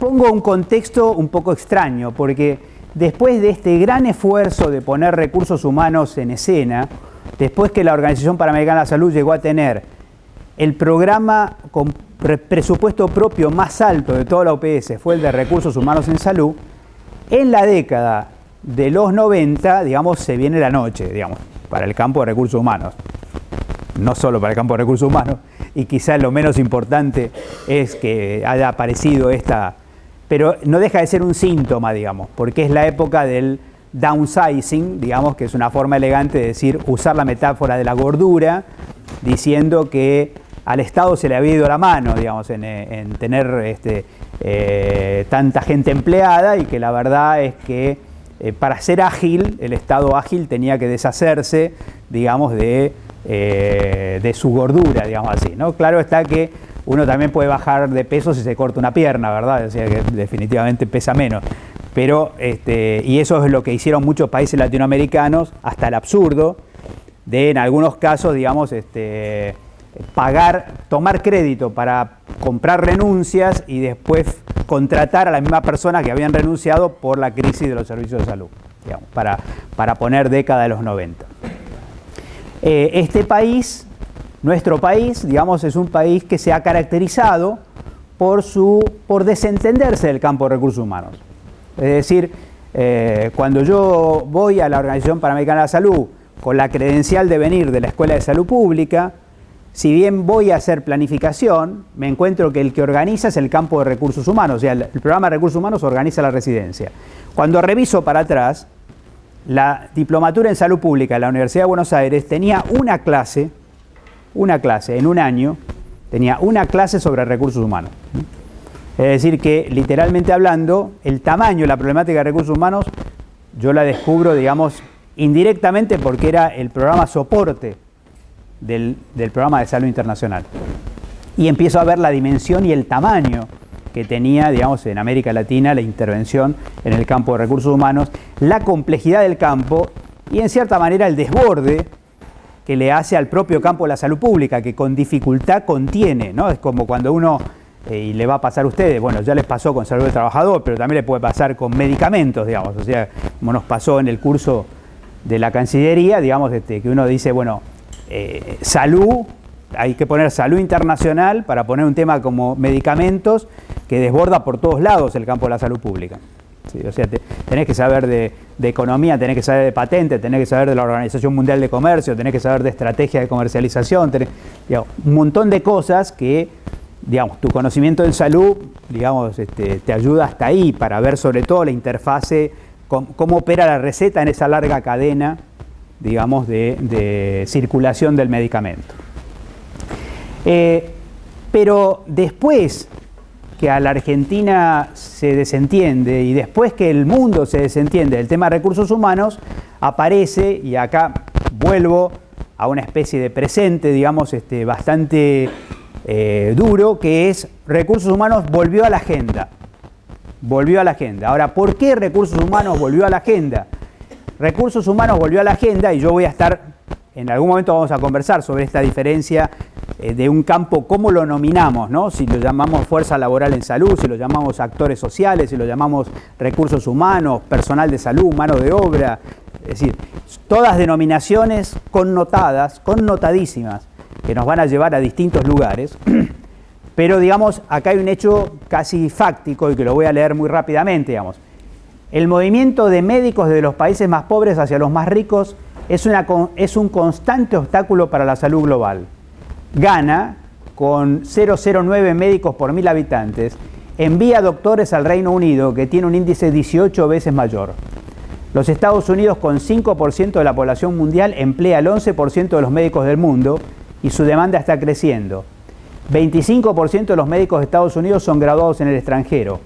pongo un contexto un poco extraño, porque después de este gran esfuerzo de poner recursos humanos en escena, después que la Organización Panamericana de la Salud llegó a tener el programa con presupuesto propio más alto de toda la OPS, fue el de recursos humanos en salud, en la década de los 90, digamos, se viene la noche, digamos, para el campo de recursos humanos. No solo para el campo de recursos humanos, y quizás lo menos importante es que haya aparecido esta, pero no deja de ser un síntoma, digamos, porque es la época del downsizing, digamos, que es una forma elegante de decir, usar la metáfora de la gordura, diciendo que al Estado se le había ido la mano, digamos, en tener tanta gente empleada, y que la verdad es que para ser ágil, el Estado ágil tenía que deshacerse, digamos, de su gordura, digamos así, ¿no? Claro está que uno también puede bajar de peso si se corta una pierna, ¿verdad? O sea que definitivamente pesa menos. Pero, y eso es lo que hicieron muchos países latinoamericanos, hasta el absurdo, de en algunos casos, digamos, tomar crédito para comprar renuncias y después contratar a la misma persona que habían renunciado por la crisis de los servicios de salud, digamos, para poner década de los 90. Este país, nuestro país, digamos, es un país que se ha caracterizado por desentenderse del campo de recursos humanos. Es decir, cuando yo voy a la Organización Panamericana de la Salud con la credencial de venir de la Escuela de Salud Pública, si bien voy a hacer planificación, me encuentro que el que organiza es el campo de recursos humanos, o sea, el programa de recursos humanos organiza la residencia. Cuando reviso para atrás, la diplomatura en salud pública de la Universidad de Buenos Aires tenía una clase en un año, tenía una clase sobre recursos humanos. Es decir que, literalmente hablando, el tamaño de la problemática de recursos humanos, yo la descubro, digamos, indirectamente porque era el programa soporte del programa de salud internacional. Y empiezo a ver la dimensión y el tamaño que tenía, digamos, en América Latina la intervención en el campo de recursos humanos, la complejidad del campo y, en cierta manera, el desborde que le hace al propio campo de la salud pública, que con dificultad contiene, ¿no? Es como cuando uno, y le va a pasar a ustedes, bueno, ya les pasó con salud del trabajador, pero también le puede pasar con medicamentos, digamos, o sea, como nos pasó en el curso de la Cancillería, digamos, que uno dice, bueno, salud, hay que poner salud internacional para poner un tema como medicamentos que desborda por todos lados el campo de la salud pública. ¿Sí? O sea, tenés que saber de economía, tenés que saber de patente, tenés que saber de la Organización Mundial de Comercio, tenés que saber de estrategia de comercialización, digamos, un montón de cosas que, digamos, tu conocimiento en salud, digamos, te ayuda hasta ahí para ver sobre todo la interfase, cómo opera la receta en esa larga cadena, digamos, de circulación del medicamento. Pero después que a la Argentina se desentiende y después que el mundo se desentiende del tema de recursos humanos, aparece, y acá vuelvo a una especie de presente, digamos, bastante duro, que es recursos humanos volvió a la agenda. Volvió a la agenda. Ahora, ¿por qué recursos humanos volvió a la agenda? Recursos humanos volvió a la agenda, y yo voy a estar, en algún momento vamos a conversar sobre esta diferencia de un campo, cómo lo nominamos, ¿no? Si lo llamamos fuerza laboral en salud, si lo llamamos actores sociales, si lo llamamos recursos humanos, personal de salud, mano de obra, es decir, todas denominaciones connotadas, connotadísimas, que nos van a llevar a distintos lugares, pero digamos, acá hay un hecho casi fáctico y que lo voy a leer muy rápidamente, digamos. El movimiento de médicos de los países más pobres hacia los más ricos es un constante obstáculo para la salud global. Ghana, con 0,09 médicos por 1000 habitantes, envía doctores al Reino Unido, que tiene un índice 18 veces mayor. Los Estados Unidos, con 5% de la población mundial, emplea el 11% de los médicos del mundo y su demanda está creciendo. 25% de los médicos de Estados Unidos son graduados en el extranjero.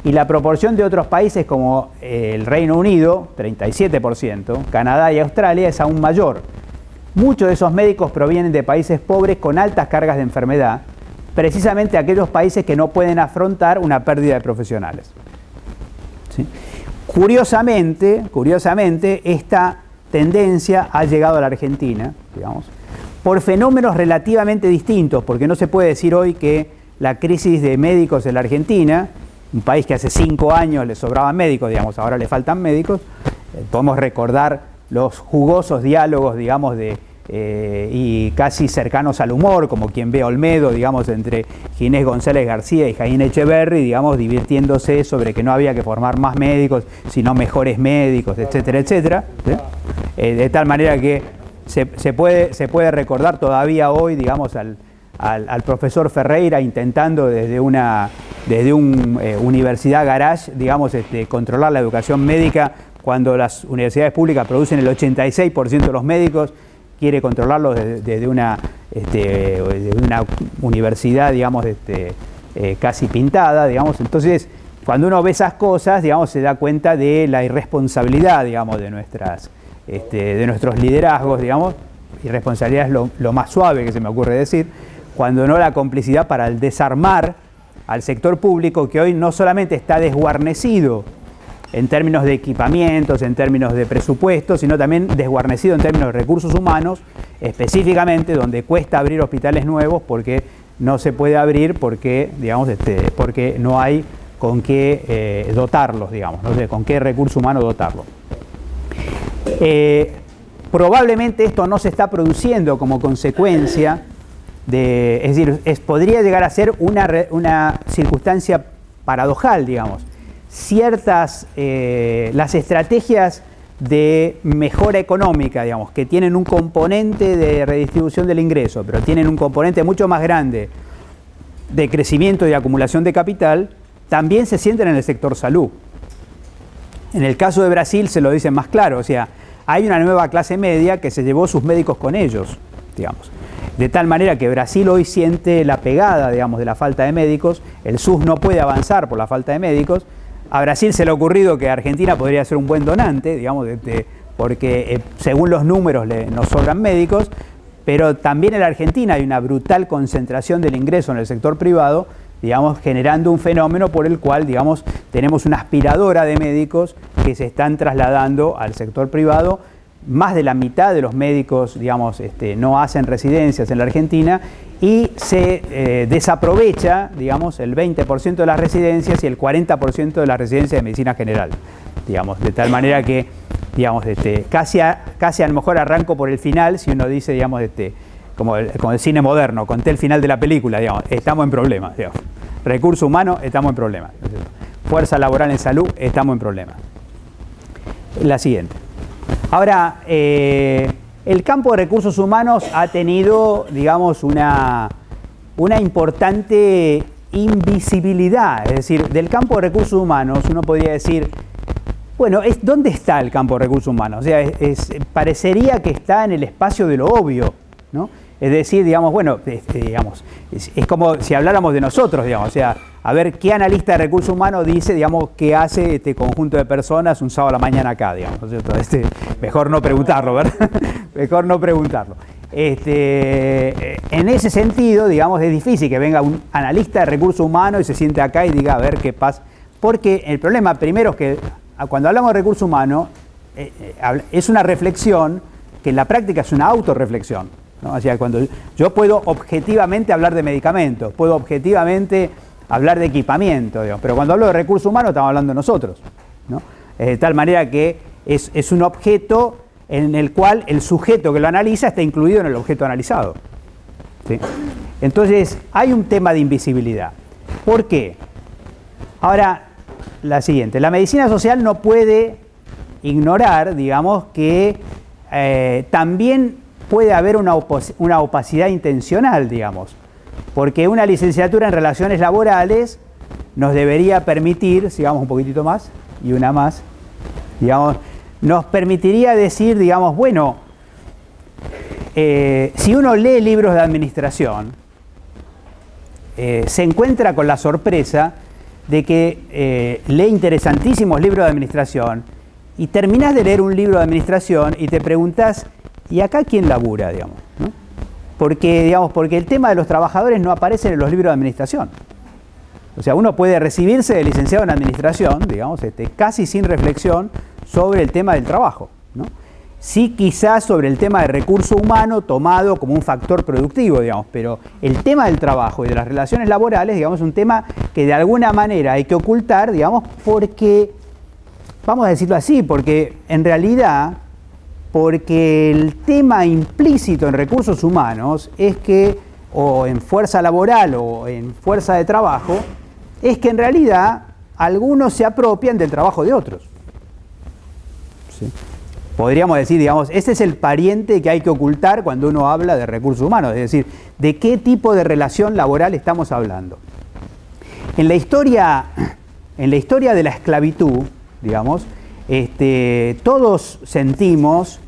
Y la proporción de otros países como el Reino Unido, 37%, Canadá y Australia, es aún mayor. Muchos de esos médicos provienen de países pobres con altas cargas de enfermedad, precisamente aquellos países que no pueden afrontar una pérdida de profesionales. ¿Sí? Curiosamente, esta tendencia ha llegado a la Argentina, digamos, por fenómenos relativamente distintos, porque no se puede decir hoy que la crisis de médicos en la Argentina un país que hace 5 años le sobraban médicos, digamos, ahora le faltan médicos. Podemos recordar los jugosos diálogos, digamos, y casi cercanos al humor, como quien ve a Olmedo, digamos, entre Ginés González García y Jaime Echeverry, digamos, divirtiéndose sobre que no había que formar más médicos, sino mejores médicos, etcétera, etcétera. ¿Sí? De tal manera que se puede recordar todavía hoy, digamos, al profesor Ferreira intentando desde una universidad garage, digamos, controlar la educación médica, cuando las universidades públicas producen el 86% de los médicos, quiere controlarlo desde una universidad, digamos, casi pintada, digamos. Entonces, cuando uno ve esas cosas, digamos, se da cuenta de la irresponsabilidad, digamos, de nuestros liderazgos, digamos. Irresponsabilidad es lo más suave que se me ocurre decir, cuando no la complicidad para el desarmar al sector público, que hoy no solamente está desguarnecido en términos de equipamientos, en términos de presupuestos, sino también desguarnecido en términos de recursos humanos, específicamente donde cuesta abrir hospitales nuevos porque no se puede abrir porque, digamos, porque no hay con qué dotarlos, digamos, no sé con qué recurso humano dotarlos. Probablemente esto no se está produciendo como consecuencia es decir, podría llegar a ser una circunstancia paradojal, digamos. Las estrategias de mejora económica, digamos, que tienen un componente de redistribución del ingreso, pero tienen un componente mucho más grande de crecimiento y acumulación de capital, también se sienten en el sector salud. En el caso de Brasil se lo dicen más claro, o sea, hay una nueva clase media que se llevó sus médicos con ellos, digamos. De tal manera que Brasil hoy siente la pegada, digamos, de la falta de médicos, el SUS no puede avanzar por la falta de médicos. A Brasil se le ha ocurrido que Argentina podría ser un buen donante, digamos, porque según los números nos sobran médicos, pero también en la Argentina hay una brutal concentración del ingreso en el sector privado, digamos, generando un fenómeno por el cual, digamos, tenemos una aspiradora de médicos que se están trasladando al sector privado. Más de la mitad de los médicos, digamos, no hacen residencias en la Argentina y se desaprovecha, digamos, el 20% de las residencias y el 40% de las residencias de medicina general, digamos, de tal manera que, digamos, casi a lo mejor arranco por el final, si uno dice, digamos, como el cine moderno, conté el final de la película, digamos, estamos en problemas, digamos. Recurso humano, estamos en problemas. Fuerza laboral en salud, estamos en problemas. La siguiente. Ahora, el campo de recursos humanos ha tenido, digamos, una importante invisibilidad. Es decir, del campo de recursos humanos uno podría decir, bueno, ¿dónde está el campo de recursos humanos? O sea, parecería que está en el espacio de lo obvio, ¿no? Es decir, digamos, bueno, digamos, es como si habláramos de nosotros, digamos, o sea, a ver qué analista de recursos humanos dice, digamos, qué hace este conjunto de personas un sábado a la mañana acá, digamos, ¿no es cierto? Mejor no preguntarlo, ¿verdad? Mejor no preguntarlo. En ese sentido, digamos, es difícil que venga un analista de recursos humanos y se siente acá y diga, a ver qué pasa. Porque el problema primero es que cuando hablamos de recursos humanos, es una reflexión que en la práctica es una autorreflexión, ¿no? O sea, cuando yo puedo objetivamente hablar de medicamentos, puedo objetivamente hablar de equipamiento, digamos, pero cuando hablo de recursos humanos estamos hablando de nosotros, ¿no? De tal manera que es un objeto en el cual el sujeto que lo analiza está incluido en el objeto analizado, ¿sí? Entonces, hay un tema de invisibilidad. ¿Por qué? Ahora, la siguiente. La medicina social no puede ignorar, digamos, que también puede haber una opacidad intencional, digamos, porque una licenciatura en relaciones laborales nos debería permitir, sigamos un poquitito más, y una más, digamos, nos permitiría decir, digamos, bueno, si uno lee libros de administración, se encuentra con la sorpresa de que lee interesantísimos libros de administración y terminás de leer un libro de administración y te preguntás, ¿y acá quién labura, digamos, ¿no? Porque el tema de los trabajadores no aparece en los libros de administración. O sea, uno puede recibirse de licenciado en administración, digamos, casi sin reflexión sobre el tema del trabajo, ¿no? Sí, quizás sobre el tema del recurso humano tomado como un factor productivo, digamos, pero el tema del trabajo y de las relaciones laborales, digamos, es un tema que de alguna manera hay que ocultar, digamos, porque, vamos a decirlo así, porque en realidad, porque el tema implícito en recursos humanos es que, o en fuerza laboral o en fuerza de trabajo, es que en realidad algunos se apropian del trabajo de otros. ¿Sí? Podríamos decir, digamos, ese es el pariente que hay que ocultar cuando uno habla de recursos humanos, es decir, de qué tipo de relación laboral estamos hablando. En la historia de la esclavitud, digamos, todos sentimos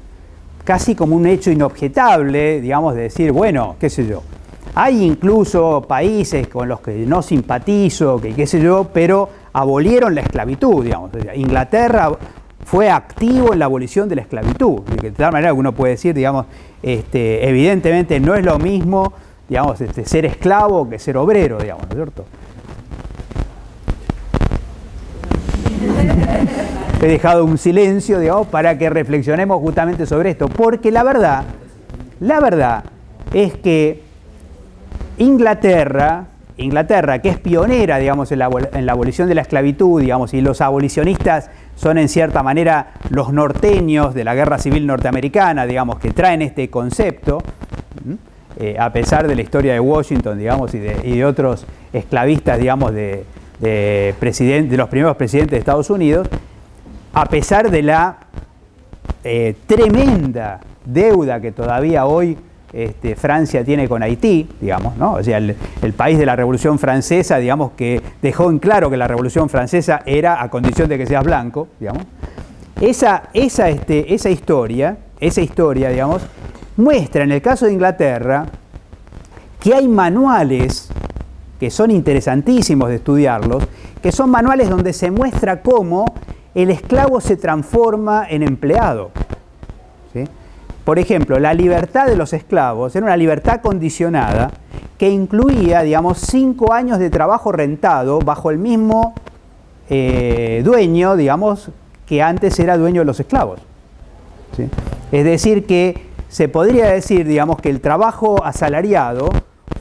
casi como un hecho inobjetable, digamos, de decir, bueno, qué sé yo, hay incluso países con los que no simpatizo, que qué sé yo, pero abolieron la esclavitud, digamos. Inglaterra fue activo en la abolición de la esclavitud, de tal manera que uno puede decir, digamos, evidentemente no es lo mismo, digamos, ser esclavo que ser obrero, digamos, ¿no es cierto? He dejado un silencio, digamos, para que reflexionemos justamente sobre esto, porque la verdad es que Inglaterra, que es pionera, digamos, en la abolición de la esclavitud, digamos, y los abolicionistas son en cierta manera los norteños de la Guerra Civil Norteamericana, digamos, que traen este concepto, a pesar de la historia de Washington, digamos, y de otros esclavistas, digamos, de los primeros presidentes de Estados Unidos, a pesar de la tremenda deuda que todavía hoy Francia tiene con Haití, digamos, ¿no? O sea, el país de la Revolución Francesa, digamos, que dejó en claro que la Revolución Francesa era a condición de que seas blanco, digamos. Esa historia, digamos, muestra en el caso de Inglaterra que hay manuales que son interesantísimos de estudiarlos, que son manuales donde se muestra cómo el esclavo se transforma en empleado. ¿Sí? Por ejemplo, la libertad de los esclavos era una libertad condicionada que incluía, digamos, 5 años de trabajo rentado bajo el mismo dueño, digamos, que antes era dueño de los esclavos. ¿Sí? Es decir, que se podría decir, digamos, que el trabajo asalariado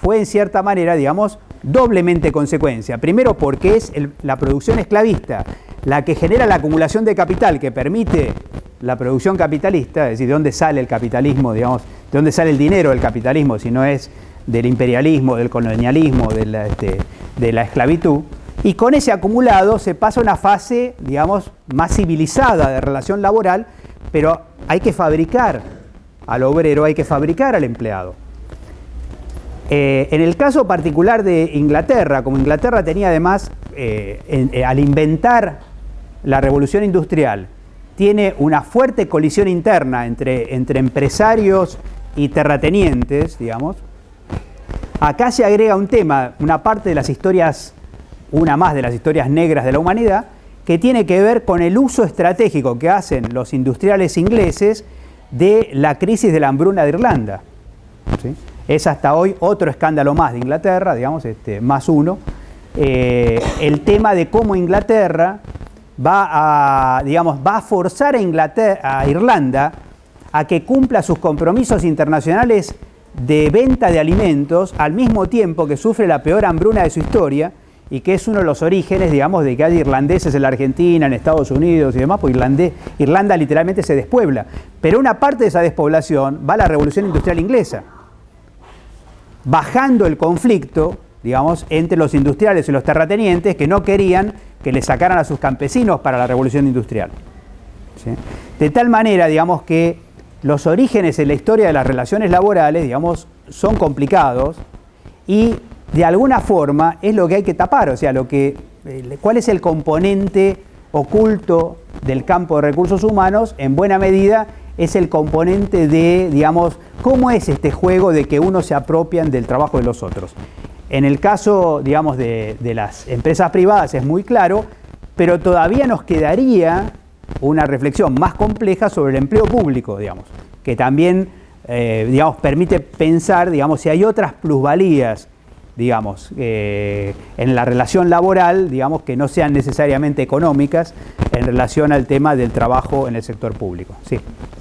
fue en cierta manera, digamos, doblemente consecuencia. Primero porque es la producción esclavista la que genera la acumulación de capital que permite la producción capitalista, es decir, de dónde sale el capitalismo, digamos, de dónde sale el dinero del capitalismo, si no es del imperialismo, del colonialismo, de la esclavitud. Y con ese acumulado se pasa a una fase, digamos, más civilizada de relación laboral, pero hay que fabricar al obrero, hay que fabricar al empleado. En el caso particular de Inglaterra, como Inglaterra tenía además, al inventar la revolución industrial, tiene una fuerte colisión interna entre empresarios y terratenientes, digamos, acá se agrega un tema, una parte de las historias, una más de las historias negras de la humanidad, que tiene que ver con el uso estratégico que hacen los industriales ingleses de la crisis de la hambruna de Irlanda. ¿Sí? Es hasta hoy otro escándalo más de Inglaterra, digamos, más uno. El tema de cómo Inglaterra va a forzar a Irlanda a que cumpla sus compromisos internacionales de venta de alimentos al mismo tiempo que sufre la peor hambruna de su historia y que es uno de los orígenes, digamos, de que hay irlandeses en la Argentina, en Estados Unidos y demás, porque Irlanda literalmente se despuebla. Pero una parte de esa despoblación va a la Revolución Industrial Inglesa, bajando el conflicto, digamos, entre los industriales y los terratenientes que no querían que le sacaran a sus campesinos para la Revolución Industrial. ¿Sí? De tal manera, digamos, que los orígenes en la historia de las relaciones laborales, digamos, son complicados y de alguna forma es lo que hay que tapar, o sea, ¿cuál es el componente oculto del campo de recursos humanos? En buena medida es el componente de, digamos, cómo es este juego de que unos se apropian del trabajo de los otros. En el caso, digamos, de las empresas privadas es muy claro, pero todavía nos quedaría una reflexión más compleja sobre el empleo público, digamos, que también, digamos, permite pensar, digamos, si hay otras plusvalías, digamos, en la relación laboral, digamos, que no sean necesariamente económicas en relación al tema del trabajo en el sector público. Sí.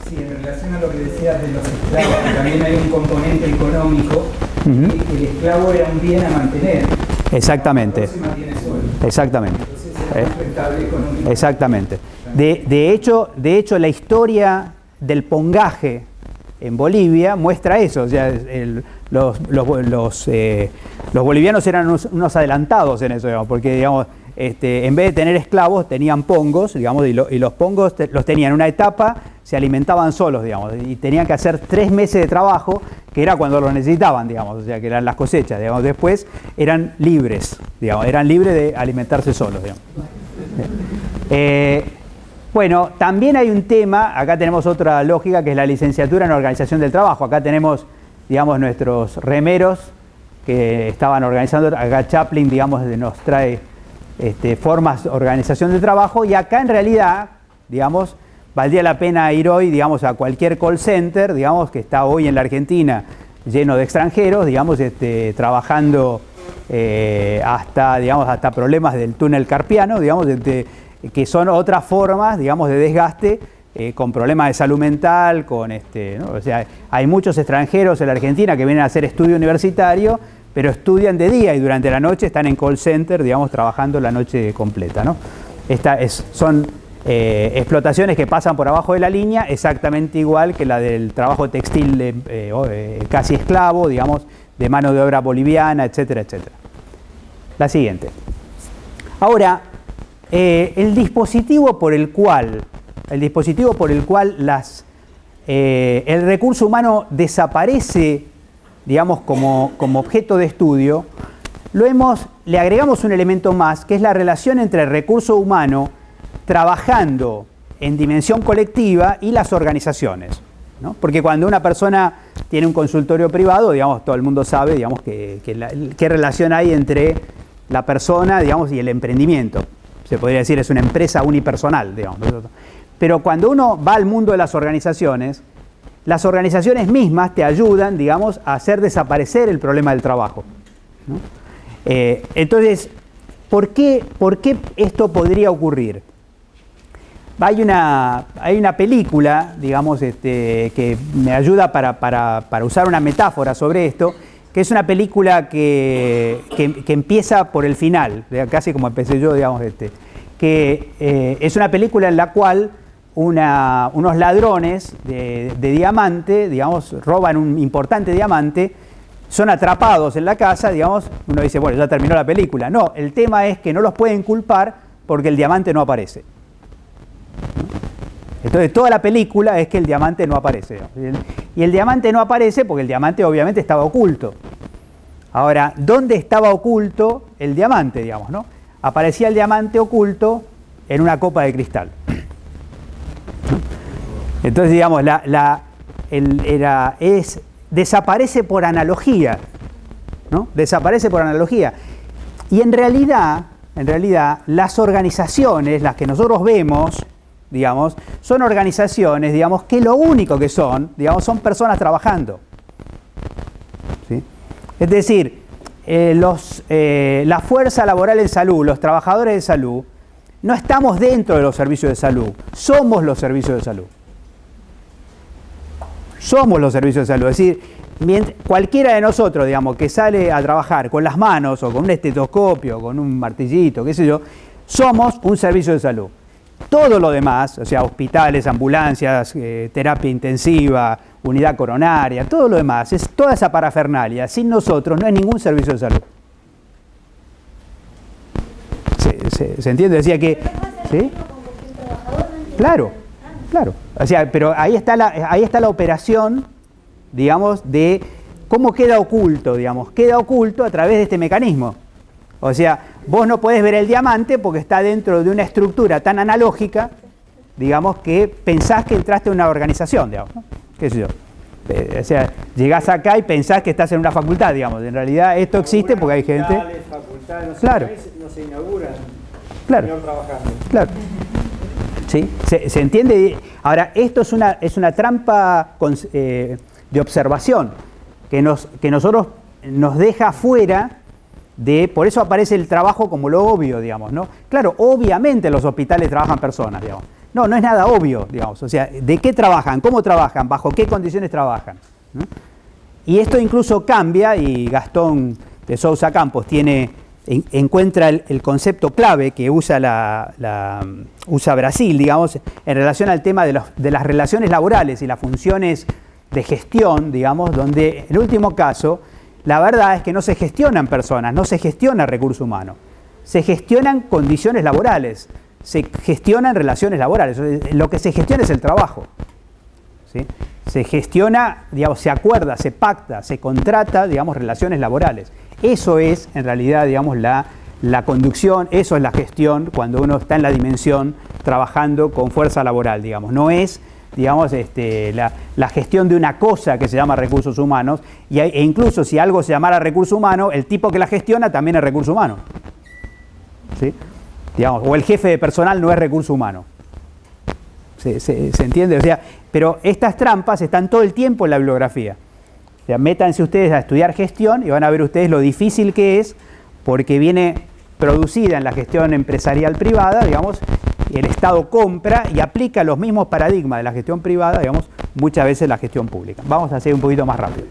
Sí, en relación a lo que decías de los esclavos, que también hay un componente económico, que el esclavo era un bien a mantener. Exactamente. Se mantiene Exactamente. Entonces es más rentable económicamente. Exactamente. De hecho, la historia del pongaje en Bolivia muestra eso. O sea, los bolivianos eran unos adelantados en eso, digamos, porque digamos, en vez de tener esclavos tenían pongos, digamos, y los pongos los tenían en una etapa, se alimentaban solos, digamos, y tenían que hacer 3 meses de trabajo, que era cuando lo necesitaban, digamos, o sea, que eran las cosechas, digamos. Después eran libres, digamos, eran libres de alimentarse solos, digamos. Bueno, también hay un tema, acá tenemos otra lógica, que es la licenciatura en organización del trabajo. Acá tenemos, digamos, nuestros remeros que estaban organizando, acá Chaplin, digamos, nos trae formas de organización del trabajo, y acá en realidad, digamos, valdría la pena ir hoy, digamos, a cualquier call center, digamos, que está hoy en la Argentina lleno de extranjeros, digamos, trabajando hasta problemas del túnel carpiano, digamos, que son otras formas, digamos, de desgaste, con problemas de salud mental, ¿no? O sea, hay muchos extranjeros en la Argentina que vienen a hacer estudio universitario, pero estudian de día y durante la noche están en call center, digamos, trabajando la noche completa, ¿no? Son explotaciones que pasan por abajo de la línea, exactamente igual que la del trabajo textil casi esclavo, digamos, de mano de obra boliviana, etcétera, etcétera. La siguiente. Ahora, el dispositivo por el cual el recurso humano desaparece, digamos, como objeto de estudio, le agregamos un elemento más, que es la relación entre el recurso humano trabajando en dimensión colectiva y las organizaciones, ¿no? Porque cuando una persona tiene un consultorio privado, digamos, todo el mundo sabe, digamos, qué relación hay entre la persona, digamos, y el emprendimiento. Se podría decir, es una empresa unipersonal, digamos. Pero cuando uno va al mundo de las organizaciones mismas te ayudan, digamos, a hacer desaparecer el problema del trabajo, ¿no? Entonces, ¿por qué esto podría ocurrir? Hay una película, digamos, que me ayuda para usar una metáfora sobre esto, que es una película que empieza por el final, casi como empecé yo, digamos, que es una película en la cual unos ladrones de diamante, digamos, roban un importante diamante, son atrapados en la casa, digamos, uno dice, bueno, ya terminó la película. No, el tema es que no los pueden culpar porque el diamante no aparece. Entonces toda la película es que el diamante no aparece. Y el diamante no aparece porque el diamante obviamente estaba oculto. Ahora, ¿dónde estaba oculto el diamante, digamos, no? Aparecía el diamante oculto en una copa de cristal. Entonces, digamos, desaparece por analogía, ¿no? Desaparece por analogía. Y en realidad, las organizaciones, las que nosotros vemos, digamos, son organizaciones, digamos, que lo único que son, digamos, son personas trabajando, ¿sí? Es decir, la fuerza laboral en salud, los trabajadores de salud, no estamos dentro de los servicios de salud, somos los servicios de salud. Somos los servicios de salud, es decir, cualquiera de nosotros, digamos, que sale a trabajar con las manos o con un estetoscopio, con un martillito, qué sé yo, somos un servicio de salud. Todo lo demás, o sea, hospitales, ambulancias, terapia intensiva, unidad coronaria, todo lo demás, es toda esa parafernalia. Sin nosotros no hay ningún servicio de salud. ¿Se entiende? Decía que... ¿sí? Claro. O sea, pero ahí está la operación, digamos, de cómo queda oculto, digamos. Queda oculto a través de este mecanismo. O sea, vos no podés ver el diamante porque está dentro de una estructura tan analógica, digamos, que pensás que entraste en una organización, digamos, ¿no? ¿Qué sé yo? O sea, llegás acá y pensás que estás en una facultad, digamos. En realidad esto existe porque hay gente... Facultades, no claro. No se inauguran. Claro. Trabajando. Claro. ¿Sí? ¿Se entiende? Ahora, esto es una trampa de observación que nosotros nos deja fuera por eso aparece el trabajo como lo obvio, digamos, ¿no? Claro, obviamente en los hospitales trabajan personas, digamos. No es nada obvio, digamos. O sea, ¿de qué trabajan? ¿Cómo trabajan? ¿Bajo qué condiciones trabajan? ¿No? Y esto incluso cambia, y Gastón de Sousa Campos tiene encuentra el concepto clave que usa, usa Brasil, digamos, en relación al tema de las relaciones laborales y las funciones de gestión, digamos, donde en último caso, la verdad es que no se gestionan personas, no se gestiona recurso humano, se gestionan condiciones laborales, se gestionan relaciones laborales, lo que se gestiona es el trabajo, ¿sí? Se gestiona, digamos, se acuerda, se pacta, se contrata, digamos, relaciones laborales. Eso es, en realidad, digamos, la conducción, eso es la gestión cuando uno está en la dimensión trabajando con fuerza laboral, digamos. No es, digamos, la gestión de una cosa que se llama recursos humanos, e incluso si algo se llamara recurso humano, el tipo que la gestiona también es recurso humano, ¿sí? Digamos, o el jefe de personal no es recurso humano. ¿Se entiende? O sea, pero estas trampas están todo el tiempo en la bibliografía. O sea, métanse ustedes a estudiar gestión y van a ver ustedes lo difícil que es, porque viene producida en la gestión empresarial privada, digamos, y el Estado compra y aplica los mismos paradigmas de la gestión privada, digamos, muchas veces en la gestión pública. Vamos a hacer un poquito más rápido.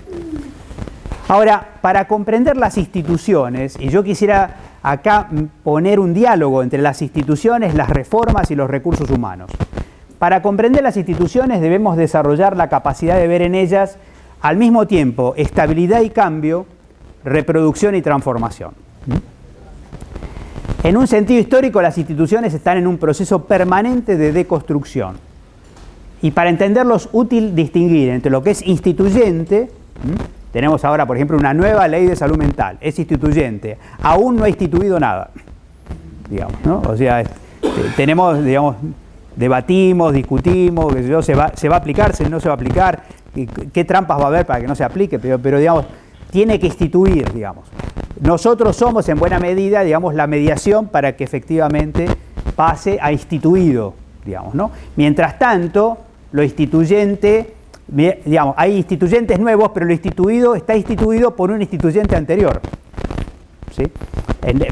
Ahora, para comprender las instituciones, y yo quisiera acá poner un diálogo entre las instituciones, las reformas y los recursos humanos. Para comprender las instituciones debemos desarrollar la capacidad de ver en ellas al mismo tiempo estabilidad y cambio, reproducción y transformación. En un sentido histórico, las instituciones están en un proceso permanente de deconstrucción. Y para entenderlo es útil distinguir entre lo que es instituyente, tenemos ahora, por ejemplo, una nueva ley de salud mental, es instituyente, aún no ha instituido nada, digamos, ¿no? O sea, tenemos, digamos, debatimos, discutimos, qué sé yo, se va a aplicar, no se va a aplicar, qué trampas va a haber para que no se aplique, pero digamos, tiene que instituir, digamos. Nosotros somos en buena medida, digamos, la mediación para que efectivamente pase a instituido, digamos, ¿no? Mientras tanto, lo instituyente, digamos, hay instituyentes nuevos, pero lo instituido está instituido por un instituyente anterior, ¿sí?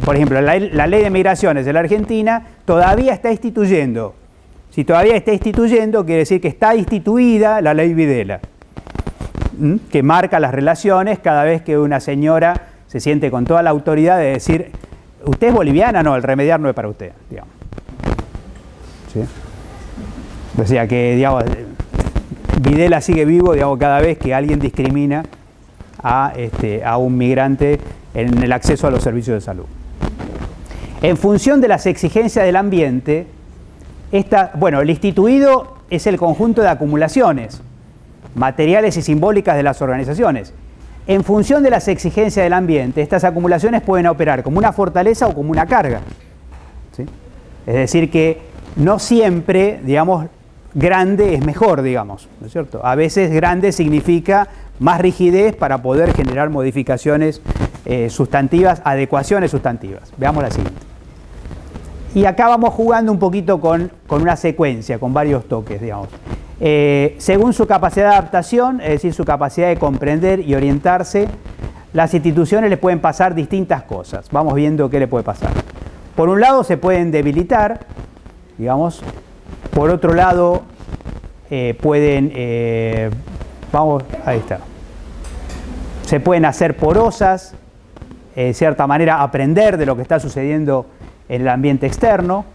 Por ejemplo, la ley de migraciones de la Argentina todavía está instituyendo. Si todavía está instituyendo, quiere decir que está instituida la ley Videla, que marca las relaciones cada vez que una señora se siente con toda la autoridad de decir, ¿usted es boliviana? No, el remediar no es para usted, digamos. ¿Sí? O sea que, digamos, Videla sigue vivo, digamos, cada vez que alguien discrimina a un migrante en el acceso a los servicios de salud. En función de las exigencias del ambiente, bueno, el instituido es el conjunto de acumulaciones materiales y simbólicas de las organizaciones. En función de las exigencias del ambiente, estas acumulaciones pueden operar como una fortaleza o como una carga, ¿sí? Es decir, que no siempre, digamos, grande es mejor, digamos, ¿no es cierto? A veces grande significa más rigidez para poder generar modificaciones sustantivas, adecuaciones sustantivas. Veamos la siguiente. Y acá vamos jugando un poquito con una secuencia, con varios toques, digamos. Según su capacidad de adaptación, es decir, su capacidad de comprender y orientarse, las instituciones le pueden pasar distintas cosas. Vamos viendo qué le puede pasar. Por un lado, se pueden debilitar, digamos. Por otro lado, pueden, ahí está. Se pueden hacer porosas, de cierta manera aprender de lo que está sucediendo en el ambiente externo.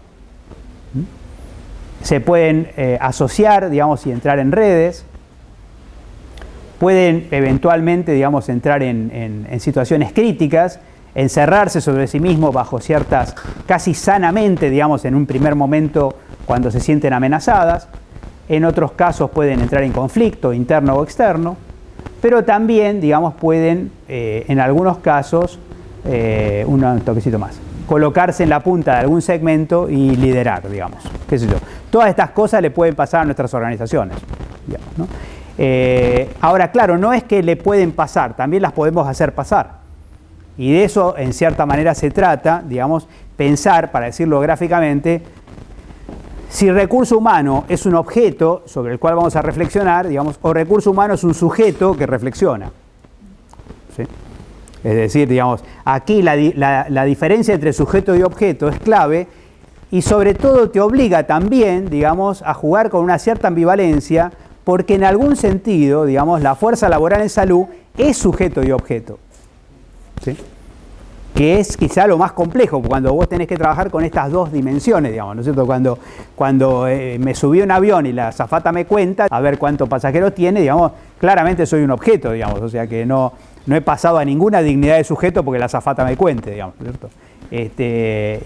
Se pueden asociar, digamos, y entrar en redes. Pueden eventualmente, digamos, entrar en situaciones críticas, encerrarse sobre sí mismos bajo ciertas, casi sanamente, digamos, en un primer momento cuando se sienten amenazadas. En otros casos pueden entrar en conflicto interno o externo, pero también, digamos, pueden, en algunos casos, un toquecito más, colocarse en la punta de algún segmento y liderar, digamos, qué sé yo. Todas estas cosas le pueden pasar a nuestras organizaciones, digamos, ¿no? Ahora, claro, no es que le pueden pasar, también las podemos hacer pasar. Y de eso, en cierta manera, se trata, digamos, pensar, para decirlo gráficamente, si recurso humano es un objeto sobre el cual vamos a reflexionar, digamos, o recurso humano es un sujeto que reflexiona, ¿sí? Es decir, digamos, aquí la diferencia entre sujeto y objeto es clave y sobre todo te obliga también, digamos, a jugar con una cierta ambivalencia porque en algún sentido, digamos, la fuerza laboral en salud es sujeto y objeto, ¿sí? que es quizá lo más complejo, cuando vos tenés que trabajar con estas dos dimensiones, digamos, ¿no es cierto? Cuando me subí a un avión y la azafata me cuenta a ver cuántos pasajeros tiene, digamos, claramente soy un objeto, digamos, o sea que no he pasado a ninguna dignidad de sujeto porque la azafata me cuente, digamos, ¿cierto?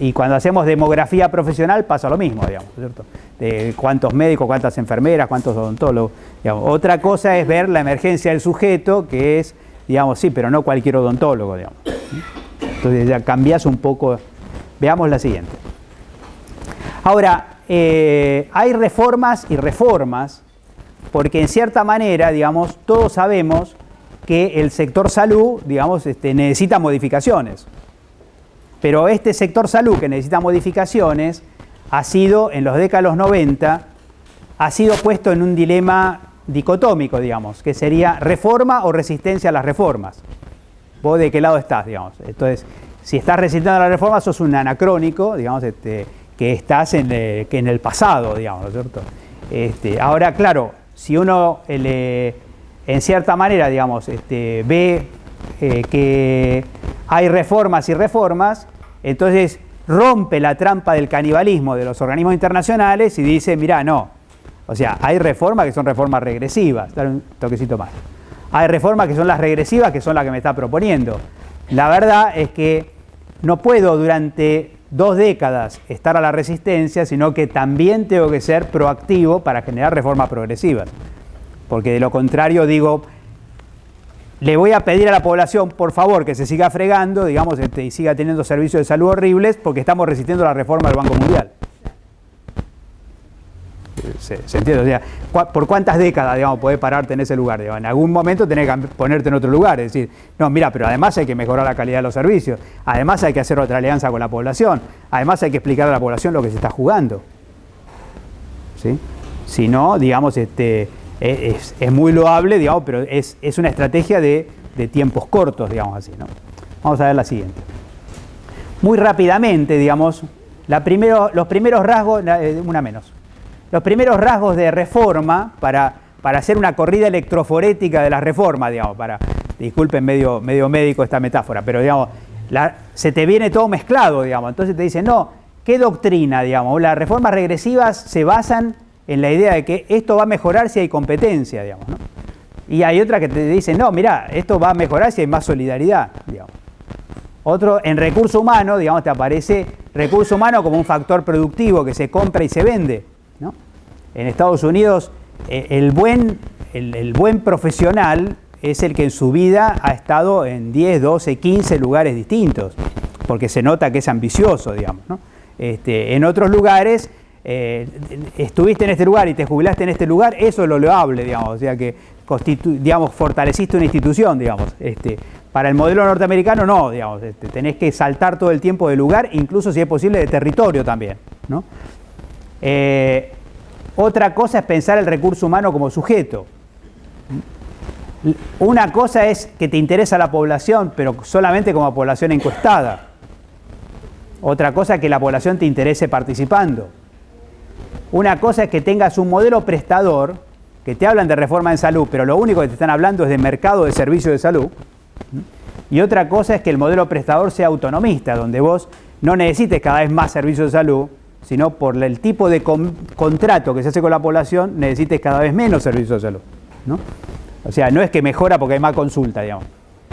Y cuando hacemos demografía profesional pasa lo mismo, digamos, ¿cierto? De cuántos médicos, cuántas enfermeras, cuántos odontólogos, digamos. Otra cosa es ver la emergencia del sujeto, que es, digamos, sí, pero no cualquier odontólogo, digamos. Entonces ya cambias un poco. Veamos la siguiente. Ahora, hay reformas y reformas, porque en cierta manera, digamos, todos sabemos que el sector salud, digamos, necesita modificaciones. Pero este sector salud que necesita modificaciones ha sido, en los décadas de los 90, ha sido puesto en un dilema dicotómico, digamos, que sería reforma o resistencia a las reformas. ¿Vos de qué lado estás, digamos? Entonces, si estás resistiendo a la reforma, sos un anacrónico, digamos, que estás en el pasado, digamos, ¿no es cierto? Ahora, claro, si uno en cierta manera, digamos, ve que hay reformas y reformas, entonces rompe la trampa del canibalismo de los organismos internacionales y dice, mirá, no, o sea, hay reformas que son reformas regresivas, dale un toquecito más. Hay reformas que son las regresivas, que son las que me está proponiendo. La verdad es que no puedo durante 2 décadas estar a la resistencia, sino que también tengo que ser proactivo para generar reformas progresivas. Porque de lo contrario digo, le voy a pedir a la población, por favor, que se siga fregando, digamos, y siga teniendo servicios de salud horribles, porque estamos resistiendo la reforma del Banco Mundial. ¿Se entiende? O sea, ¿por cuántas décadas, digamos, podés pararte en ese lugar? Digamos, en algún momento tenés que ponerte en otro lugar, es decir, no, mira, pero además hay que mejorar la calidad de los servicios, además hay que hacer otra alianza con la población, además hay que explicar a la población lo que se está jugando. ¿Sí? Si no, digamos, es muy loable, digamos, pero es una estrategia de tiempos cortos, digamos así, ¿no? Vamos a ver la siguiente. Muy rápidamente, digamos, los primeros rasgos, una menos. Los primeros rasgos de reforma para hacer una corrida electroforética de las reformas, digamos, disculpen medio médico esta metáfora, pero digamos, se te viene todo mezclado, digamos, entonces te dicen, no, ¿qué doctrina, digamos? Las reformas regresivas se basan en la idea de que esto va a mejorar si hay competencia, digamos, ¿no? Y hay otra que te dice, no, mirá, esto va a mejorar si hay más solidaridad, digamos. Otro, en recurso humano, digamos, te aparece recurso humano como un factor productivo que se compra y se vende, ¿no? En Estados Unidos, el buen profesional es el que en su vida ha estado en 10, 12, 15 lugares distintos, porque se nota que es ambicioso, digamos, ¿no? En otros lugares, estuviste en este lugar y te jubilaste en este lugar, eso es lo loable, digamos, o sea que digamos, fortaleciste una institución, digamos. Para el modelo norteamericano no, digamos, tenés que saltar todo el tiempo de lugar, incluso si es posible de territorio también, ¿no? Otra cosa es pensar el recurso humano como sujeto. Una cosa es que te interesa la población, pero solamente como población encuestada. Otra cosa es que la población te interese participando. Una cosa es que tengas un modelo prestador, que te hablan de reforma en salud, pero lo único que te están hablando es de mercado de servicios de salud. Y otra cosa es que el modelo prestador sea autonomista, donde vos no necesites cada vez más servicios de salud, sino por el tipo de contrato que se hace con la población, necesites cada vez menos servicios de salud, ¿no? O sea, no es que mejora porque hay más consulta, digamos.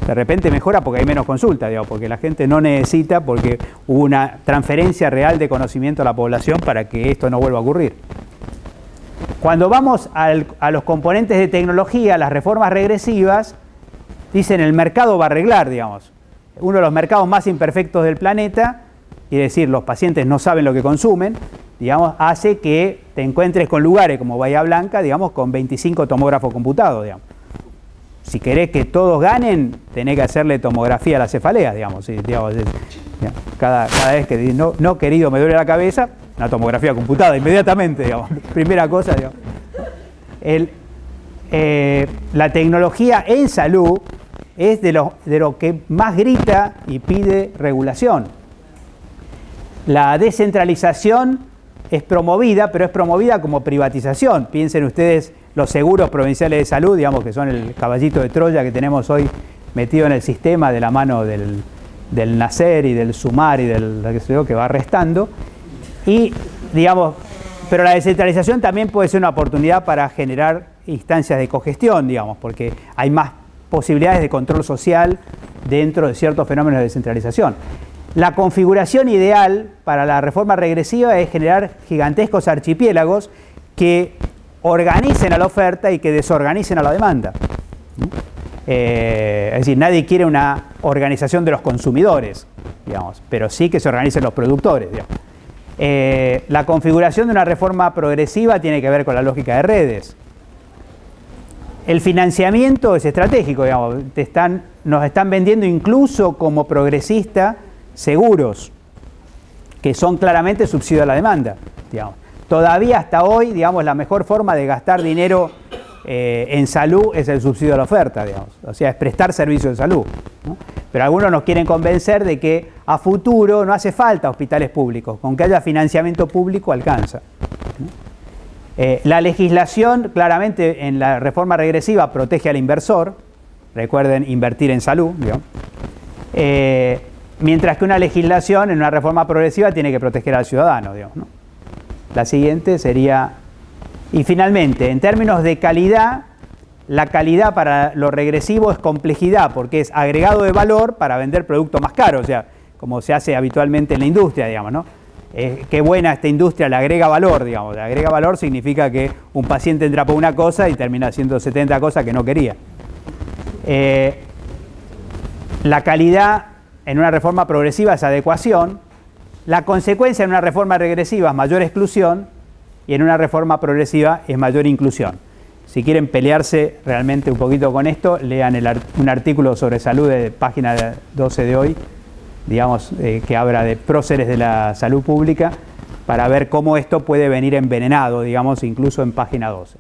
De repente mejora porque hay menos consulta, digamos, porque la gente no necesita, porque hubo una transferencia real de conocimiento a la población para que esto no vuelva a ocurrir. Cuando vamos a los componentes de tecnología, las reformas regresivas, dicen el mercado va a arreglar, digamos. Uno de los mercados más imperfectos del planeta, es decir, los pacientes no saben lo que consumen, digamos, hace que te encuentres con lugares como Bahía Blanca, digamos, con 25 tomógrafos computados, digamos. Si querés que todos ganen, tenés que hacerle tomografía a la cefalea, digamos. Digamos, cada vez que dices, no, querido, me duele la cabeza, una tomografía computada inmediatamente, digamos. Primera cosa, digamos. La tecnología en salud es de lo que más grita y pide regulación. La descentralización es promovida, pero es promovida como privatización. Piensen ustedes los seguros provinciales de salud, digamos, que son el caballito de Troya que tenemos hoy metido en el sistema de la mano del del nacer y del sumar y del que va restando. Y, digamos, pero la descentralización también puede ser una oportunidad para generar instancias de cogestión, digamos, porque hay más posibilidades de control social dentro de ciertos fenómenos de descentralización. La configuración ideal para la reforma regresiva es generar gigantescos archipiélagos que organicen a la oferta y que desorganicen a la demanda. Es decir, nadie quiere una organización de los consumidores, digamos, pero sí que se organicen los productores, digamos. La configuración de una reforma progresiva tiene que ver con la lógica de redes. El financiamiento es estratégico, digamos. Nos están vendiendo incluso como progresista seguros, que son claramente subsidio a la demanda, digamos. Todavía hasta hoy, digamos, la mejor forma de gastar dinero en salud es el subsidio a la oferta, digamos. O sea, es prestar servicio de salud, ¿no? Pero algunos nos quieren convencer de que a futuro no hace falta hospitales públicos, con que haya financiamiento público alcanza, ¿no? La legislación, claramente, en la reforma regresiva protege al inversor. Recuerden, invertir en salud, digamos. Mientras que una legislación en una reforma progresiva tiene que proteger al ciudadano, digamos, ¿no? La siguiente sería, y finalmente, en términos de calidad, la calidad para lo regresivo es complejidad, porque es agregado de valor para vender productos más caros, o sea, como se hace habitualmente en la industria, digamos, ¿no? Qué buena esta industria, le agrega valor, digamos. Le agrega valor significa que un paciente entra por una cosa y termina haciendo 70 cosas que no quería. La calidad en una reforma progresiva es adecuación. La consecuencia en una reforma regresiva es mayor exclusión y en una reforma progresiva es mayor inclusión. Si quieren pelearse realmente un poquito con esto, lean un artículo sobre salud de página 12 de hoy, digamos, que habla de próceres de la salud pública, para ver cómo esto puede venir envenenado, digamos, incluso en página 12.